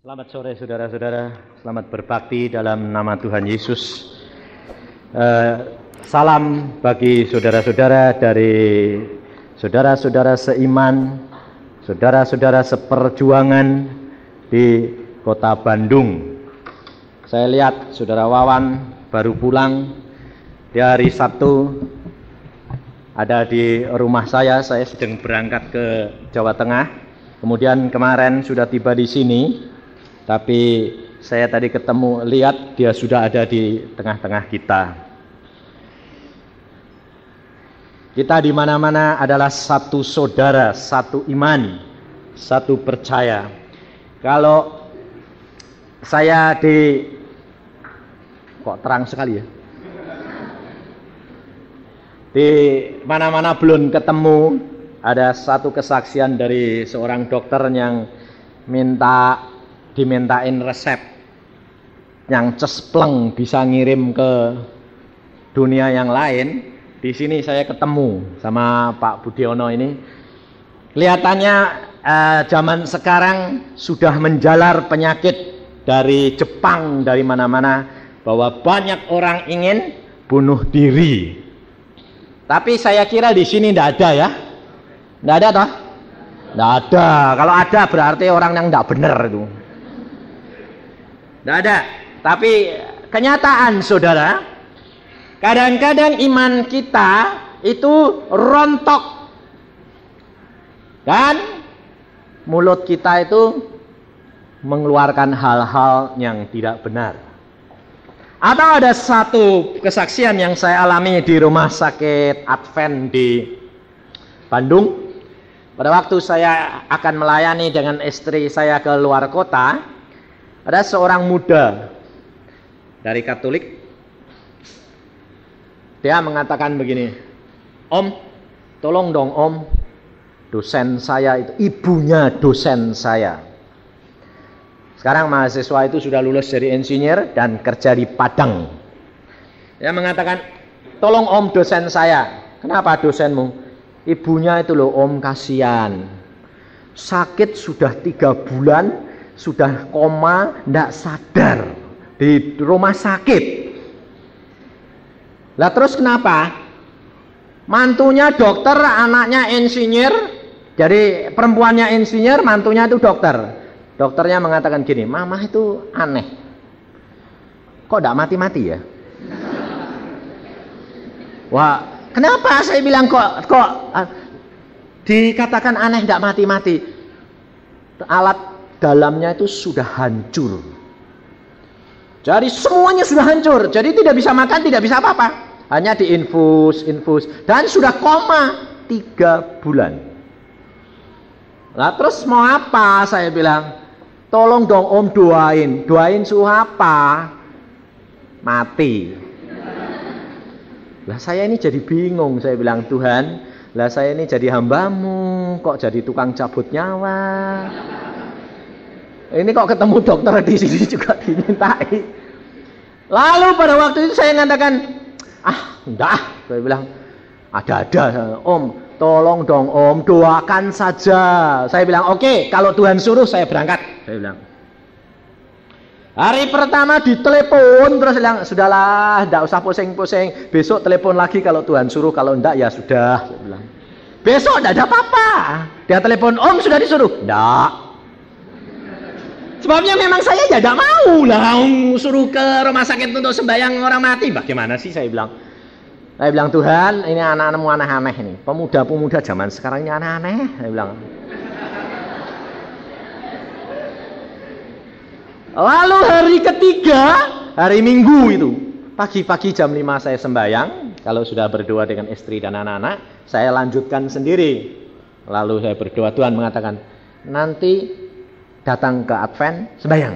Selamat sore saudara-saudara, selamat berbakti dalam nama Tuhan Yesus. Salam bagi saudara-saudara dari saudara-saudara seiman, saudara-saudara seperjuangan di kota Bandung. Saya lihat saudara Wawan baru pulang di hari Sabtu, ada di rumah saya sedang berangkat ke Jawa Tengah. Kemudian kemarin sudah tiba di sini. Tapi saya tadi lihat dia sudah ada di tengah-tengah kita. Kita di mana-mana adalah satu saudara, satu iman, satu percaya. Kalau saya kok terang sekali ya? Di mana-mana belum ketemu, ada satu kesaksian dari seorang dokter yang dimintain resep yang cespleng bisa ngirim ke dunia yang lain. Di sini saya ketemu sama Pak Budiono ini. Kelihatannya zaman sekarang sudah menjalar penyakit dari Jepang, dari mana-mana, bahwa banyak orang ingin bunuh diri. Tapi saya kira di sini tidak ada ya. Tidak ada toh? Tidak ada. Kalau ada berarti orang yang tidak benar itu. Tidak ada. Tapi kenyataan saudara, kadang-kadang iman kita itu rontok dan mulut kita itu mengeluarkan hal-hal yang tidak benar. Atau ada satu kesaksian yang saya alami di rumah sakit Advent di Bandung. Pada waktu saya akan melayani dengan istri saya ke luar kota, ada seorang muda dari Katolik. Dia mengatakan begini, "Om, tolong dong Om, dosen saya itu, ibunya dosen saya. Sekarang mahasiswa itu sudah lulus dari insinyur dan kerja di Padang." Dia mengatakan, "Tolong Om, dosen saya." "Kenapa dosenmu?" "Ibunya itu loh Om, kasihan. Sakit sudah 3 bulan, sudah koma, tidak sadar di rumah sakit." Lah terus kenapa? Mantunya dokter, anaknya insinyur. Jadi perempuannya insinyur, mantunya itu dokter. Dokternya mengatakan gini, "Mama itu aneh. Kok tidak mati-mati ya?" Wah, kenapa saya bilang kok dikatakan aneh tidak mati-mati? Alat dalamnya itu sudah hancur. Jadi semuanya sudah hancur. Jadi tidak bisa makan, tidak bisa apa-apa. Hanya diinfus. Dan sudah koma 3 bulan. Nah terus mau apa? Saya bilang, "Tolong dong Om doain." "Doain suruh apa?" "Mati." Lah saya ini jadi bingung. Saya bilang, "Tuhan, lah saya ini jadi hambamu, kok jadi tukang cabut nyawa? Ini kok ketemu dokter di sini juga dimintai." Lalu pada waktu itu saya mengatakan, enggak. Saya bilang, ada-ada. "Om, tolong dong Om, doakan saja." Saya bilang, "Oke, kalau Tuhan suruh saya berangkat." Saya bilang. Hari pertama ditelepon, terus bilang, "Sudahlah, enggak usah pusing-pusing. Besok telepon lagi kalau Tuhan suruh, kalau enggak ya sudah." Saya bilang. Besok enggak ada apa-apa. Dia telepon, "Om, sudah disuruh?" "Enggak." Sebabnya memang saya ya tidak mau lah suruh ke rumah sakit untuk sembahyang orang mati. Bagaimana sih, saya bilang. Saya bilang, "Tuhan, ini anak-anakmu aneh-aneh ini. Pemuda-pemuda zaman sekarang ini aneh-aneh." Saya bilang. Lalu hari ketiga, hari Minggu itu, pagi-pagi jam 5 saya sembahyang. Kalau sudah berdoa dengan istri dan anak-anak, saya lanjutkan sendiri. Lalu saya berdoa, Tuhan mengatakan, "Nanti datang ke Advent, sembahyang."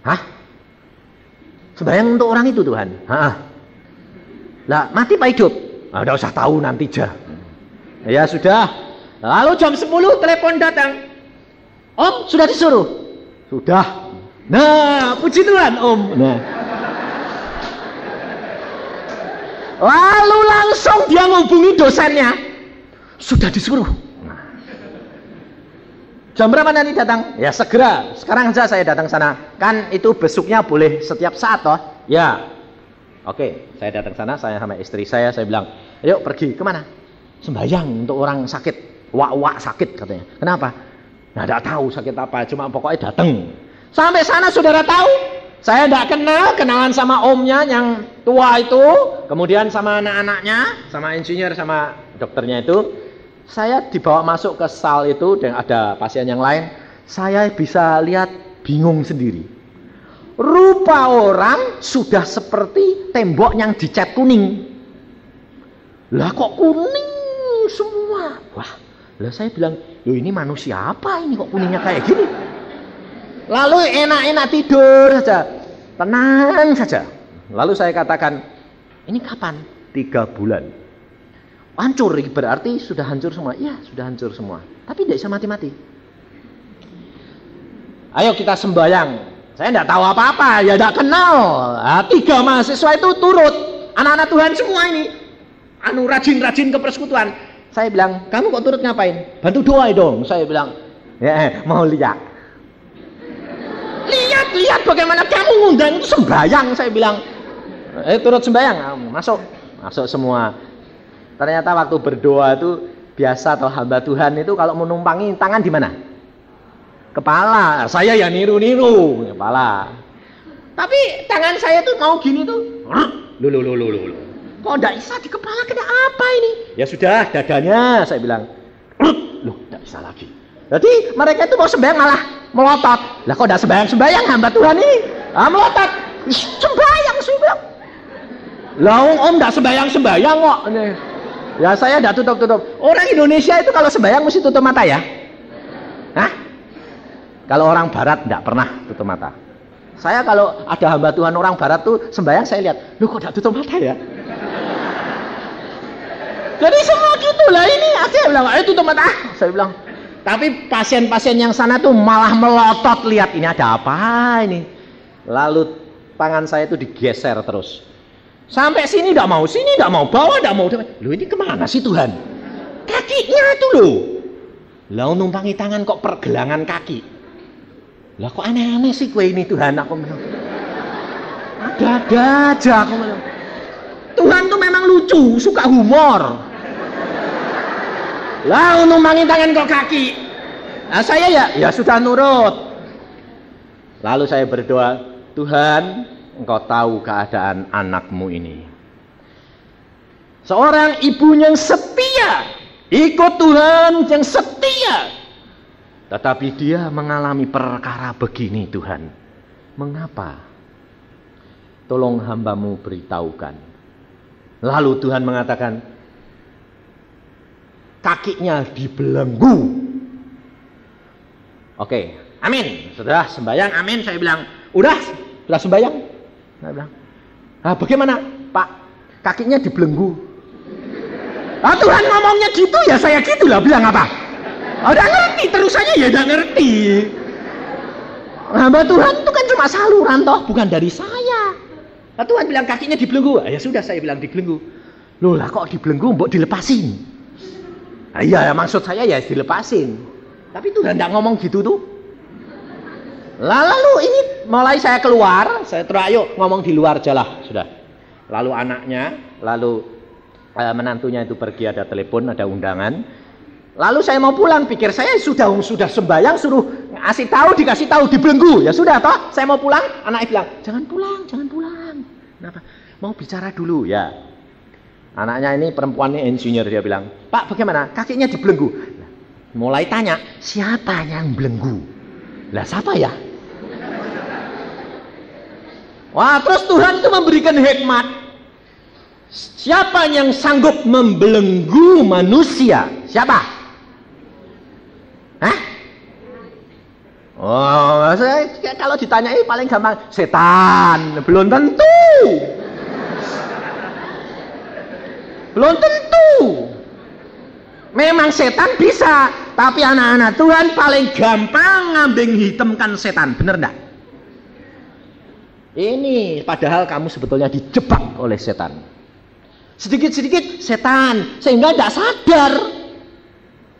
"Hah? Sembahyang untuk orang itu Tuhan?" "Hah. Lah mati apa hidup?" "Udah usah tahu, nanti aja." Ya sudah. Lalu jam 10 telepon datang, "Om, sudah disuruh?" "Sudah." "Nah, puji Tuhan Om." Nah. Lalu langsung dia menghubungi dosennya, "Sudah disuruh." Jam berapa nanti datang? Ya segera, sekarang saja saya datang sana. Kan itu besuknya boleh setiap saat toh? Ya. Oke, saya datang sana, saya sama istri saya bilang, ayo pergi, kemana? Sembahyang untuk orang sakit, wak sakit katanya. Kenapa? Nah, tidak tahu sakit apa, cuma pokoknya datang. Sampai sana saudara tahu, saya tidak kenalan sama omnya yang tua itu, kemudian sama anak-anaknya, sama insinyur, sama dokternya itu. Saya dibawa masuk ke sal itu dan ada pasien yang lain. Saya bisa lihat bingung sendiri. Rupa orang sudah seperti tembok yang dicat kuning. Lah kok kuning semua? Wah, lah saya bilang, loh ini manusia apa ini kok kuningnya kayak gini? Lalu enak-enak tidur saja, tenang saja. Lalu saya katakan, ini kapan? 3 bulan. Hancur, berarti sudah hancur semua. Iya, sudah hancur semua. Tapi tidak bisa mati-mati. Ayo kita sembahyang. Saya tidak tahu apa-apa, ya tidak kenal. Nah, 3 mahasiswa itu turut. Anak-anak Tuhan semua ini. Rajin-rajin ke persekutuan. Saya bilang, kamu kok turut ngapain? Bantu doa dong. Saya bilang, ya mau lihat. Lihat bagaimana kamu ngundang itu sembahyang. Saya bilang, turut sembahyang. Masuk semua. Ternyata waktu berdoa itu biasa atau hamba Tuhan itu kalau menumpangi tangan di mana? Kepala. Saya ya niru kepala. Tapi tangan saya tuh mau gini tuh. Loh. Kok enggak bisa di kepala, kena apa ini? Ya sudah, dadanya saya bilang. Loh, enggak bisa lagi. Jadi mereka itu mau sembahyang malah melotot. Lah kok enggak sembahyang hamba Tuhan ini? Melotot. Sembahyang saya bilang. Lah om enggak sembahyang kok. Ya saya tidak tutup. Orang Indonesia itu kalau sembahyang mesti tutup mata ya? Hah? Kalau orang Barat tidak pernah tutup mata. Saya kalau ada hamba Tuhan orang Barat tuh sembahyang saya lihat, loh kok tidak tutup mata ya? Jadi semua gitulah ini. Saya bilang, ayo tutup mata. Saya bilang. Tapi pasien-pasien yang sana tuh malah melotot lihat ini ada apa ini. Lalu tangan saya itu digeser terus. Sampai sini tidak mau, bawah tidak mau. Loh ini kemana sih Tuhan? Kakinya itu loh. Lah numpangi tangan kok pergelangan kaki. Lah kok aneh-aneh sih kue ini Tuhan, aku bilang. Ada aja aku bilang. Tuhan tuh memang lucu, suka humor. Lah numpangi tangan kok kaki. Nah, saya ya sudah nurut. Lalu saya berdoa, Tuhan, Engkau tahu keadaan anakmu ini. Seorang ibu yang setia, ikut Tuhan yang setia. Tetapi dia mengalami perkara begini Tuhan. Mengapa? Tolong hambamu beritahukan. Lalu Tuhan mengatakan, kakinya dibelenggu. Oke, amin. Sudah sembahyang, amin. Saya bilang, sudah sembahyang. Saya bilang, bagaimana Pak? Kakinya dibelenggu. Tuhan ngomongnya gitu ya saya gitulah, bilang apa? Udah ngerti, terus aja ya udah ngerti. Hamba Tuhan itu kan cuma saluran toh, bukan dari saya. Tuhan bilang kakinya dibelenggu. Ya sudah saya bilang dibelenggu. Loh lah kok dibelenggu, mbok dilepasin. Iya maksud saya ya dilepasin. Tapi Tuhan enggak ngomong gitu tuh. Lalu ini mulai saya keluar, saya terus ayo ngomong di luar aja lah, sudah. Lalu anaknya, lalu menantunya itu pergi, ada telepon, ada undangan. Lalu saya mau pulang, pikir saya sudah sembahyang, suruh dikasih tahu dibelenggu. Ya sudah toh, saya mau pulang, anaknya bilang, jangan pulang. Kenapa? Mau bicara dulu ya. Anaknya ini perempuannya insinyur, dia bilang, Pak bagaimana? Kakinya dibelenggu. Mulai tanya, siapa yang belenggu? Lah siapa ya? Wah, terus Tuhan itu memberikan hikmat. Siapa yang sanggup membelenggu manusia? Siapa? Hah? Oh, kalau ditanyai paling gampang, setan. Belum tentu. Memang setan bisa, tapi anak-anak Tuhan paling gampang ngambing hitamkan setan. Bener enggak? Ini padahal kamu sebetulnya dijebak oleh setan. Sedikit-sedikit setan, sehingga tidak sadar.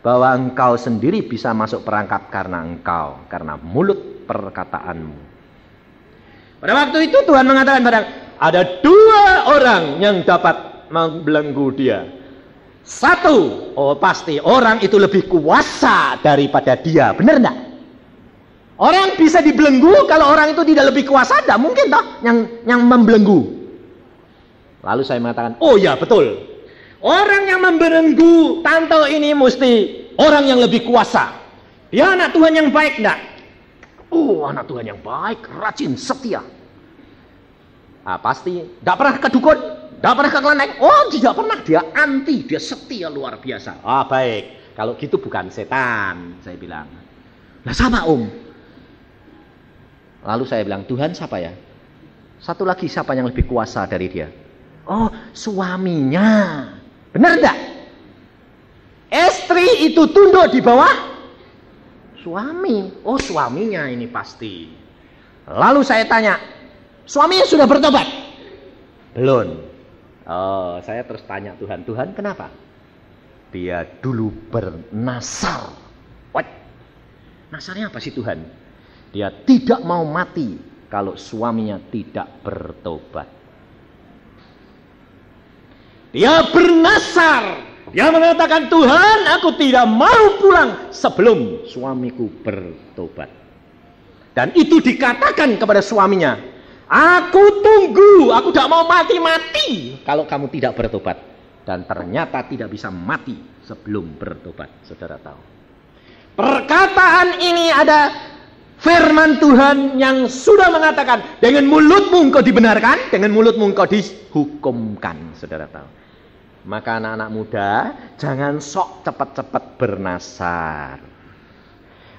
bahwa engkau sendiri bisa masuk perangkap karena mulut perkataanmu. Pada waktu itu Tuhan mengatakan ada 2 orang yang dapat membelenggu dia. 1, pasti orang itu lebih kuasa daripada dia. Benar enggak? Orang bisa dibelenggu, kalau orang itu tidak lebih kuasa, tidak mungkin toh yang membelenggu. Lalu saya mengatakan, oh ya betul. Orang yang membelenggu tante ini mesti orang yang lebih kuasa. Dia anak Tuhan yang baik enggak? Oh, anak Tuhan yang baik, rajin, setia. Pasti tidak pernah ke dukun, tidak pernah ke kelenteng. Oh, tidak pernah. Dia anti, dia setia luar biasa. Baik. Kalau gitu bukan setan, saya bilang. Lah sama Om. Lalu saya bilang, Tuhan siapa ya? Satu lagi siapa yang lebih kuasa dari dia? Oh, suaminya. Benar enggak? Istri itu tunduk di bawah suami. Oh, suaminya ini pasti. Lalu saya tanya, suaminya sudah bertobat? Belum. Oh, saya terus tanya Tuhan, Tuhan kenapa? Dia dulu bernasar. What? Nasarnya apa sih Tuhan? Dia tidak mau mati kalau suaminya tidak bertobat. Dia bernasar. Dia mengatakan, Tuhan, aku tidak mau pulang sebelum suamiku bertobat. Dan itu dikatakan kepada suaminya, aku tunggu, aku tidak mau mati-mati kalau kamu tidak bertobat. Dan ternyata tidak bisa mati sebelum bertobat. Saudara tahu. Perkataan ini ada firman Tuhan yang sudah mengatakan, dengan mulutmu engkau dibenarkan, dengan mulutmu engkau dihukumkan. Saudara tahu. Maka anak-anak muda, jangan sok cepat-cepat bernasar.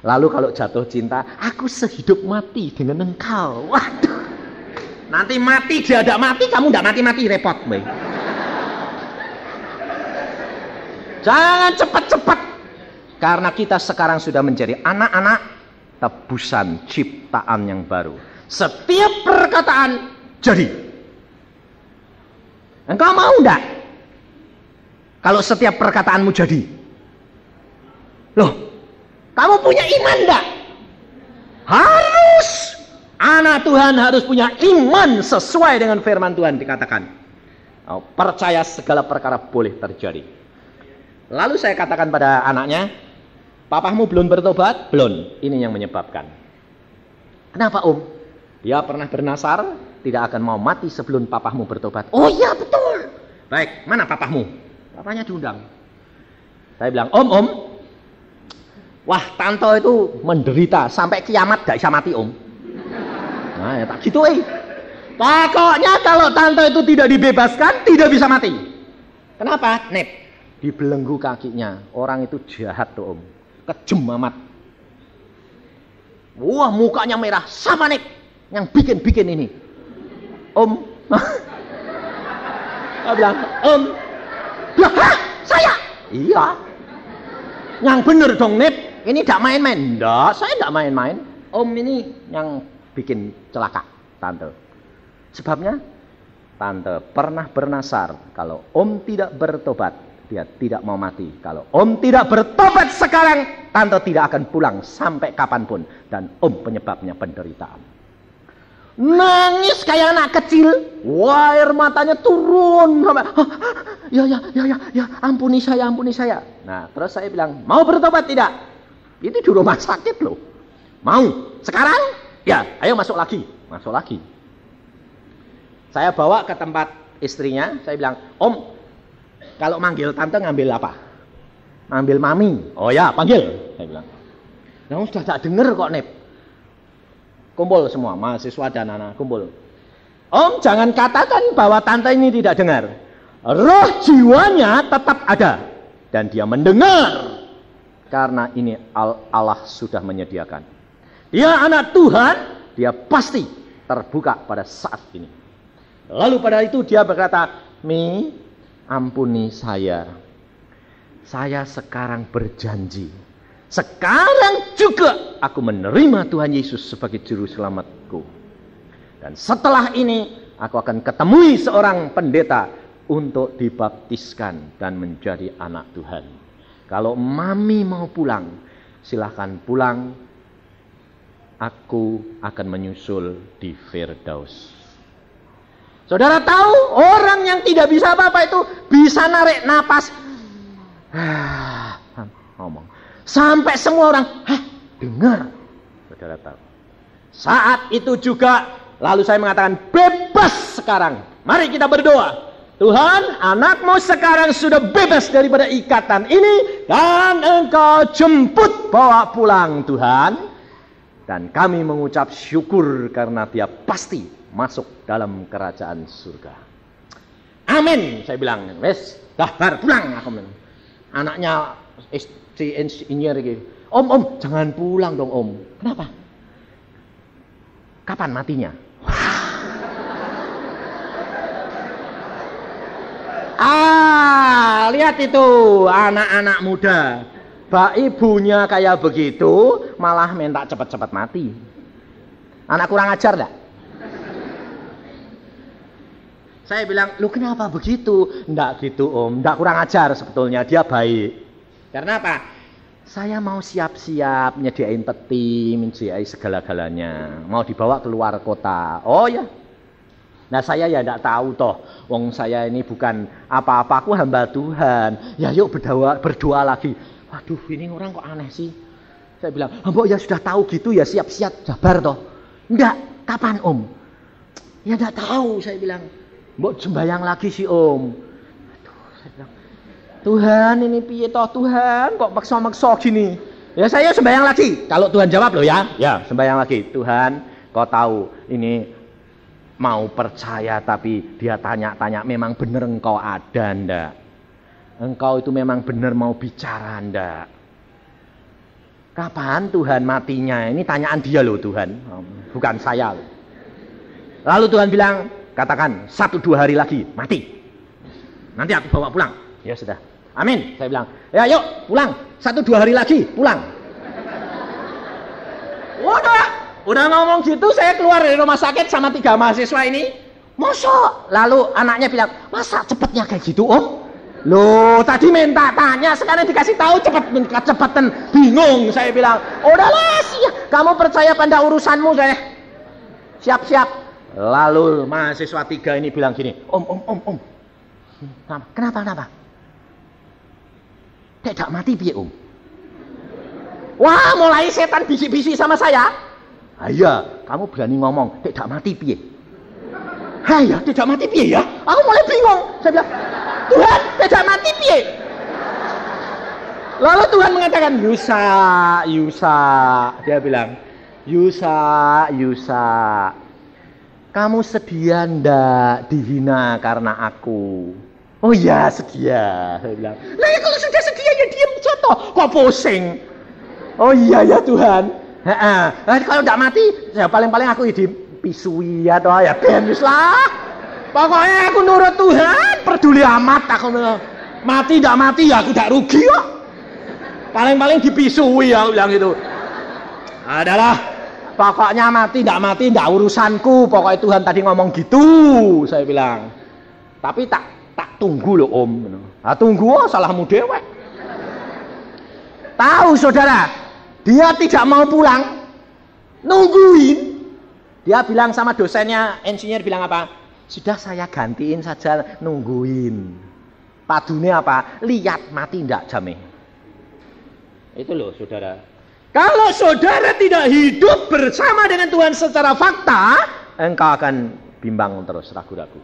Lalu kalau jatuh cinta, aku sehidup mati dengan engkau. Waduh, nanti mati dia tidak mati, kamu tidak mati-mati, repot. Jangan cepat-cepat. Karena kita sekarang sudah menjadi anak-anak tebusan ciptaan yang baru. Setiap perkataan jadi. Engkau mau enggak? Kalau setiap perkataanmu jadi. Loh, kamu punya iman enggak? Harus. Anak Tuhan harus punya iman sesuai dengan firman Tuhan dikatakan. Percaya segala perkara boleh terjadi. Lalu saya katakan pada anaknya, papamu belum bertobat? Belum. Ini yang menyebabkan. Kenapa Om? Dia pernah bernasar, tidak akan mau mati sebelum papamu bertobat. Oh iya betul. Baik, mana papamu? Papanya diundang. Saya bilang, Om, wah tante itu menderita sampai kiamat gak bisa mati Om. Nah ya tak gitu Pokoknya kalau tante itu tidak dibebaskan, tidak bisa mati. Kenapa? Nep, dibelenggu kakinya. Orang itu jahat tuh Om. Kejem amat. Wah mukanya merah. Sama Nep yang bikin ini. Om. Saya bilang, Om. Hah? Saya? Iya. Yang bener dong Nep. Ini tidak main-main. Enggak, saya tidak main-main. Om ini yang bikin celaka tante. Sebabnya tante pernah bernasar, kalau Om tidak bertobat, dia tidak mau mati. Kalau Om tidak bertobat sekarang, tante tidak akan pulang sampai kapanpun. Dan Om penyebabnya penderitaan. Nangis kayak anak kecil. Wah, air matanya turun. Ya, ampuni saya. Nah, terus saya bilang, mau bertobat tidak? Itu di rumah sakit loh. Mau? Sekarang? Ya, ayo masuk lagi. Saya bawa ke tempat istrinya. Saya bilang, Om, kalau manggil tante ngambil apa? Ngambil mami. Oh ya, panggil. Saya bilang. Nah, sudah tak dengar kok Nep. Kumpul semua, mahasiswa dan anak kumpul. Om, jangan katakan bahwa tante ini tidak dengar. Roh jiwanya tetap ada. Dan dia mendengar. Karena ini Allah sudah menyediakan. Dia anak Tuhan, dia pasti terbuka pada saat ini. Lalu pada itu dia berkata, Mi, ampuni saya. Saya sekarang berjanji. Sekarang juga aku menerima Tuhan Yesus sebagai juru selamatku. Dan setelah ini aku akan ketemui seorang pendeta untuk dibaptiskan dan menjadi anak Tuhan. Kalau mami mau pulang, silahkan pulang. Aku akan menyusul di Firdaus. Saudara tahu, orang yang tidak bisa apa-apa itu bisa narik napas. Ngomong. Sampai semua orang, dengar. Saudara tahu. Saat itu juga, lalu saya mengatakan, bebas sekarang. Mari kita berdoa. Tuhan, anakmu sekarang sudah bebas daripada ikatan ini. Dan engkau jemput bawa pulang Tuhan. Dan kami mengucap syukur karena dia pasti masuk dalam kerajaan surga. Amin, saya bilang. Wes, daftar pulang aku bilang. Anaknya si insinyur gitu. Om, jangan pulang dong om. Kenapa? Kapan matinya? Lihat itu anak-anak muda. Bak ibunya kayak begitu, malah minta cepat-cepat mati. Anak kurang ajar enggak? Saya bilang, lu kenapa begitu? Enggak gitu om, enggak kurang ajar sebetulnya, dia baik. Karena apa? Saya mau siap-siap nyediain peti, nyediain segala-galanya. Mau dibawa keluar kota. Oh ya. Nah saya ya enggak tahu toh. Wong saya ini bukan apa-apa, aku hamba Tuhan. Ya yuk berdoa lagi. Waduh ini orang kok aneh sih. Saya bilang, mbok ya sudah tahu gitu ya siap-siap sabar toh. Enggak, kapan om? Ya enggak tahu saya bilang. Mbok sembahyang lagi sih om. Aduh, saya bilang, Tuhan ini piye toh Tuhan kok maksa-maksa gini. Ya saya sembahyang lagi. Kalau Tuhan jawab loh ya. Ya sembahyang lagi. Tuhan kau tahu ini mau percaya tapi dia tanya-tanya memang benar engkau ada ndak? Engkau itu memang benar mau bicara ndak? Kapan Tuhan matinya? Ini tanyaan dia loh Tuhan, bukan saya loh. Lalu Tuhan bilang, katakan 1-2 hari lagi mati. Nanti aku bawa pulang. Ya sudah. Amin. Saya bilang, ya yuk pulang. 1-2 hari lagi pulang. Udah ngomong gitu saya keluar dari rumah sakit sama 3 mahasiswa ini. Masa? Lalu anaknya bilang, masa cepetnya kayak gitu om? Loh tadi minta tanya sekarang dikasih tahu cepetan. Bingung saya bilang. Udahlah sih kamu percaya pada urusanmu saya. Siap-siap. Lalu mahasiswa 3 ini bilang gini, om. Kenapa? Tidak mati piye om? Wah mulai setan bisik-bisik sama saya. Iya, kamu berani ngomong, tidak mati piye? Iya, tidak mati piye ya? Aku mulai bingung. Saya bilang, Tuhan, tidak mati piye? Lalu Tuhan mengatakan, Yusa. Dia bilang, Yusa. Kamu sedia ndak dihina karena aku? Oh iya, sedia. Saya bilang, nah ya kalau sudah sedia ya diam jatuh. Kok pusing? Oh iya ya Tuhan. Kalau tidak mati, ya paling-paling aku dipisui atau ya benis lah. Pokoknya aku nurut Tuhan, peduli amat aku. Mati tidak mati ya aku tidak rugi kok. Paling-paling dipisui aku bilang gitu. Adalah pokoknya mati tidak urusanku. Pokoknya Tuhan tadi ngomong gitu, saya bilang. Tapi tak tunggu loh om. Tunggu salahmu dewek. Tahu saudara? Dia tidak mau pulang, nungguin. Dia bilang sama dosennya, insinyur bilang apa? Sudah saya gantiin saja, nungguin. Padune apa? Lihat mati ndak jameh. Itu loh saudara. Kalau saudara tidak hidup bersama dengan Tuhan secara fakta, engkau akan bimbang terus, ragu-ragu.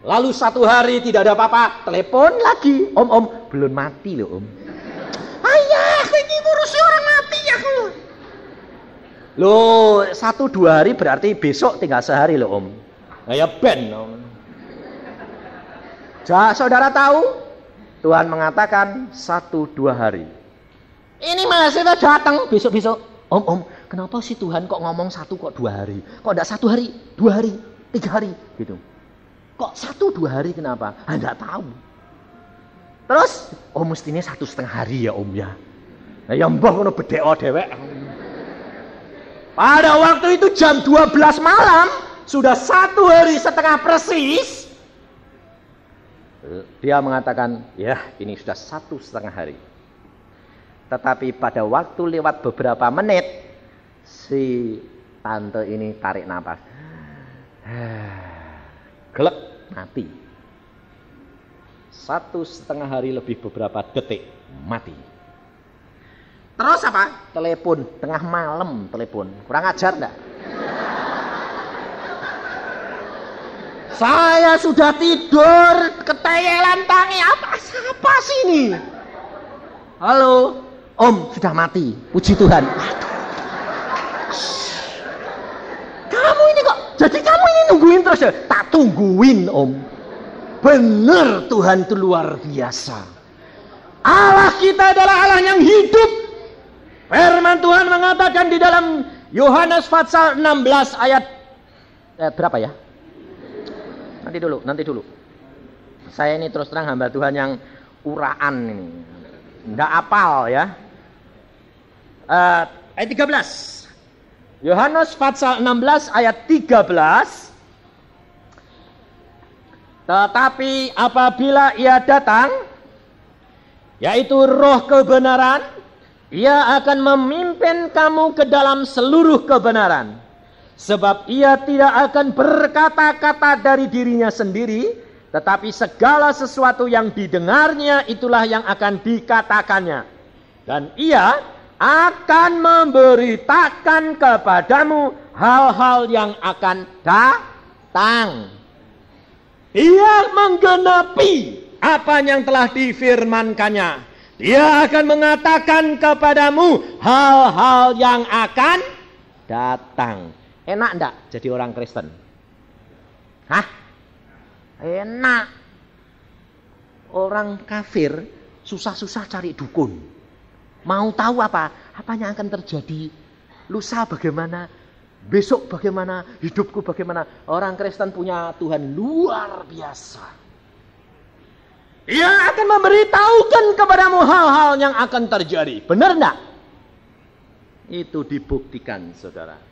Lalu 1 hari tidak ada apa-apa, telepon lagi. Om, belum mati loh om. Ayah, ini ngurusi orang mati ya. Loh, 1-2 hari berarti besok tinggal sehari loh om. Nah ya ben om. Saudara tahu? Tuhan mengatakan 1-2 hari. Ini mahasiswa datang besok-besok. Om, kenapa sih Tuhan kok ngomong 1 kok 2 hari? Kok enggak 1 hari, 2 hari, 3 hari gitu. Kok 1-2 hari kenapa? Enggak tahu. Terus, mestinya 1,5 hari ya om ya. Nah ya mbah ngono bedhek dhewek. Pada waktu itu jam 12 malam, sudah 1 hari setengah persis. Dia mengatakan, ya ini sudah 1,5 hari. Tetapi pada waktu lewat beberapa menit, si tante ini tarik napas. Glek, mati. 1,5 hari lebih beberapa detik, mati. Terus apa? Telepon, tengah malam telepon. Kurang ajar enggak? Saya sudah tidur, keteyelan tangi. Apa sih ini? Halo, Om, sudah mati. Puji Tuhan. Kamu ini kok, jadi kamu ini nungguin terus ya? Tak tungguin, Om. Benar, Tuhan itu luar biasa. Allah kita adalah Allah yang hidup. Firman Tuhan mengatakan di dalam Yohanes pasal 16 ayat berapa ya? Nanti dulu. Saya ini terus terang hamba Tuhan yang uraan ini. Enggak apal ya. Ayat 13. Yohanes pasal 16 ayat 13. Tetapi apabila ia datang, yaitu roh kebenaran, ia akan memimpin kamu ke dalam seluruh kebenaran. Sebab ia tidak akan berkata-kata dari dirinya sendiri, tetapi segala sesuatu yang didengarnya itulah yang akan dikatakannya. Dan ia akan memberitakan kepadamu hal-hal yang akan datang. Ia menggenapi apa yang telah difirmankannya. Dia akan mengatakan kepadamu hal-hal yang akan datang. Enak enggak jadi orang Kristen? Hah? Enak. Orang kafir susah-susah cari dukun. Mau tahu apa yang akan terjadi? Lusa bagaimana? Besok bagaimana? Hidupku bagaimana? Orang Kristen punya Tuhan luar biasa. Ia akan memberitahukan kepadamu hal-hal yang akan terjadi. Benar enggak? Itu dibuktikan, saudara.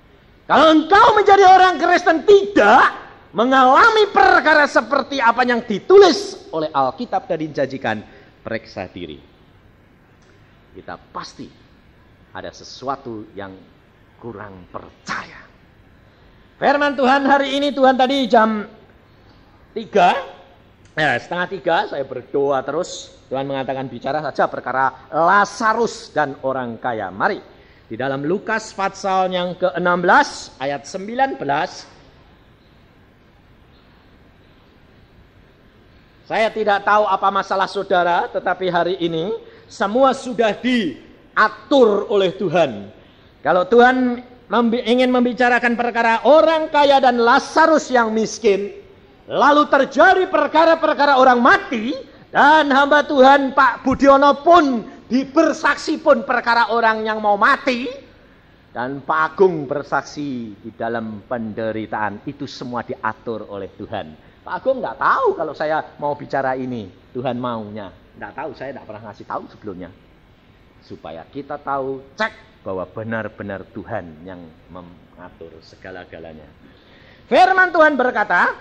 Kalau engkau menjadi orang Kristen tidak mengalami perkara seperti apa yang ditulis oleh Alkitab dan dijanjikan, periksa diri. Kita pasti ada sesuatu yang kurang percaya. Firman Tuhan hari ini, Tuhan tadi jam 2:30 saya berdoa terus. Tuhan mengatakan bicara saja perkara Lazarus dan orang kaya. Mari di dalam Lukas pasal yang ke-16 ayat 19. Saya tidak tahu apa masalah saudara, tetapi hari ini semua sudah diatur oleh Tuhan. Kalau Tuhan ingin membicarakan perkara orang kaya dan Lazarus yang miskin, lalu terjadi perkara-perkara orang mati, dan hamba Tuhan Pak Budiono pun bersaksi pun perkara orang yang mau mati, dan Pak Agung bersaksi di dalam penderitaan, itu semua diatur oleh Tuhan. Pak Agung nggak tahu kalau saya mau bicara ini, Tuhan maunya. Nggak tahu, saya nggak pernah ngasih tahu sebelumnya. Supaya kita tahu, cek bahwa benar-benar Tuhan yang mengatur segala-galanya. Firman Tuhan berkata,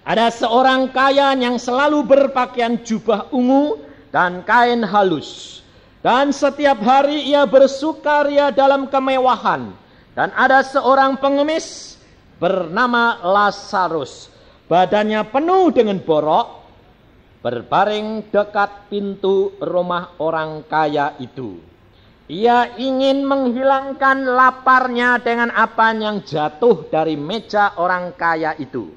ada seorang kaya yang selalu berpakaian jubah ungu dan kain halus. Dan setiap hari ia bersukaria dalam kemewahan. Dan ada seorang pengemis bernama Lazarus. Badannya penuh dengan borok, berbaring dekat pintu rumah orang kaya itu. Ia ingin menghilangkan laparnya dengan apa yang jatuh dari meja orang kaya itu.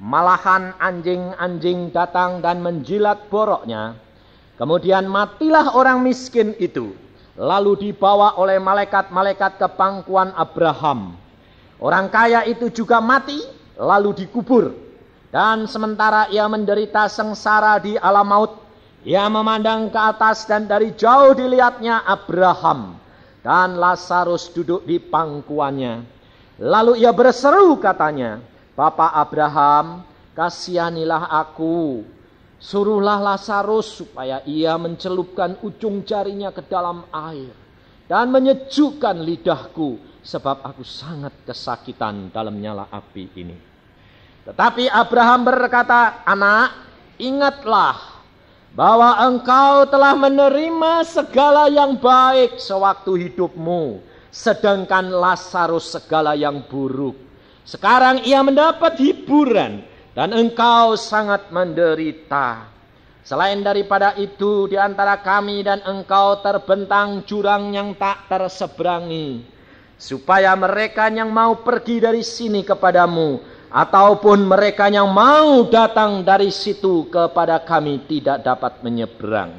Malahan anjing-anjing datang dan menjilat boroknya. Kemudian matilah orang miskin itu, lalu dibawa oleh malaikat-malaikat ke pangkuan Abraham. Orang kaya itu juga mati, lalu dikubur. Dan sementara ia menderita sengsara di alam maut, ia memandang ke atas dan dari jauh dilihatnya Abraham dan Lazarus duduk di pangkuannya. Lalu ia berseru katanya, Bapak Abraham, kasihanilah aku. Suruhlah Lazarus supaya ia mencelupkan ujung jarinya ke dalam air dan menyejukkan lidahku, sebab aku sangat kesakitan dalam nyala api ini. Tetapi Abraham berkata, anak, Ingatlah bahwa engkau telah menerima segala yang baik sewaktu hidupmu, sedangkan Lazarus segala yang buruk. Sekarang ia mendapat hiburan dan engkau sangat menderita. Selain daripada itu, di antara kami dan engkau terbentang jurang yang tak terseberangi, supaya mereka yang mau pergi dari sini kepadamu, ataupun mereka yang mau datang dari situ kepada kami tidak dapat menyeberang.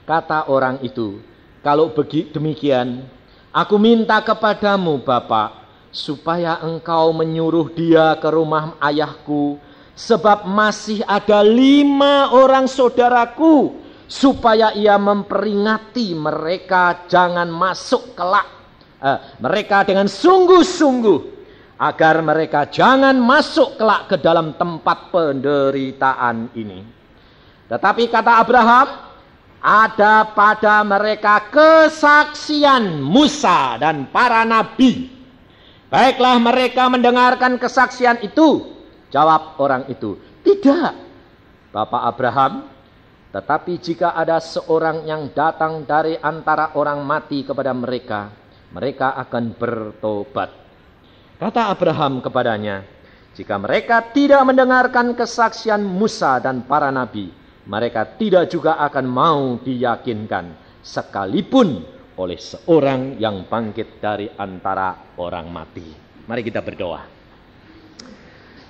Kata orang itu, kalau demikian, aku minta kepadamu Bapa, supaya engkau menyuruh dia ke rumah ayahku, sebab masih ada 5 orang saudaraku, supaya ia memperingati mereka jangan masuk kelak. Mereka dengan sungguh-sungguh, agar mereka jangan masuk kelak ke dalam tempat penderitaan ini. Tetapi kata Abraham, ada pada mereka kesaksian Musa dan para nabi. Baiklah mereka mendengarkan kesaksian itu. Jawab orang itu, tidak, Bapak Abraham. Tetapi jika ada seorang yang datang dari antara orang mati kepada mereka, mereka akan bertobat. Kata Abraham kepadanya, jika mereka tidak mendengarkan kesaksian Musa dan para nabi, mereka tidak juga akan mau diyakinkan, sekalipun oleh seorang yang bangkit dari antara orang mati. Mari kita berdoa.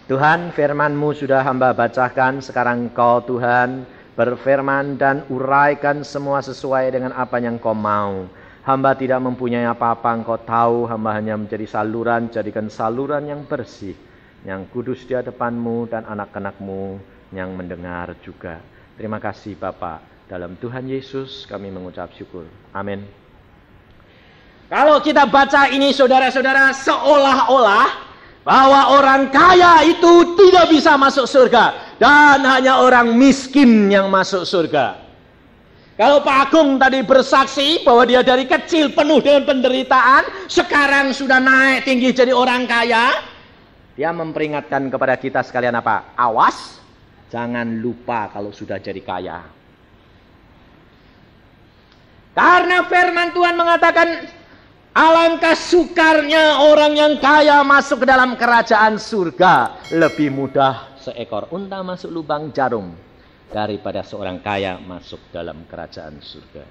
Tuhan, firman-Mu sudah hamba bacakan, sekarang Kau Tuhan berfirman dan uraikan semua sesuai dengan apa yang Kau mau. Hamba tidak mempunyai apa-apa, Engkau tahu. Hamba hanya menjadi saluran, jadikan saluran yang bersih, yang kudus di hadapan-Mu dan anak-anak-Mu yang mendengar juga. Terima kasih Bapa. Dalam Tuhan Yesus kami mengucap syukur. Amin. Kalau kita baca ini saudara-saudara, seolah-olah bahwa orang kaya itu tidak bisa masuk surga, dan hanya orang miskin yang masuk surga. Kalau Pak Agung tadi bersaksi bahwa dia dari kecil penuh dengan penderitaan, sekarang sudah naik tinggi jadi orang kaya, dia memperingatkan kepada kita sekalian apa? Awas, jangan lupa kalau sudah jadi kaya. Karena firman Tuhan mengatakan, alangkah sukarnya orang yang kaya masuk ke dalam kerajaan surga. Lebih mudah seekor unta masuk lubang jarum daripada seorang kaya masuk dalam kerajaan surga.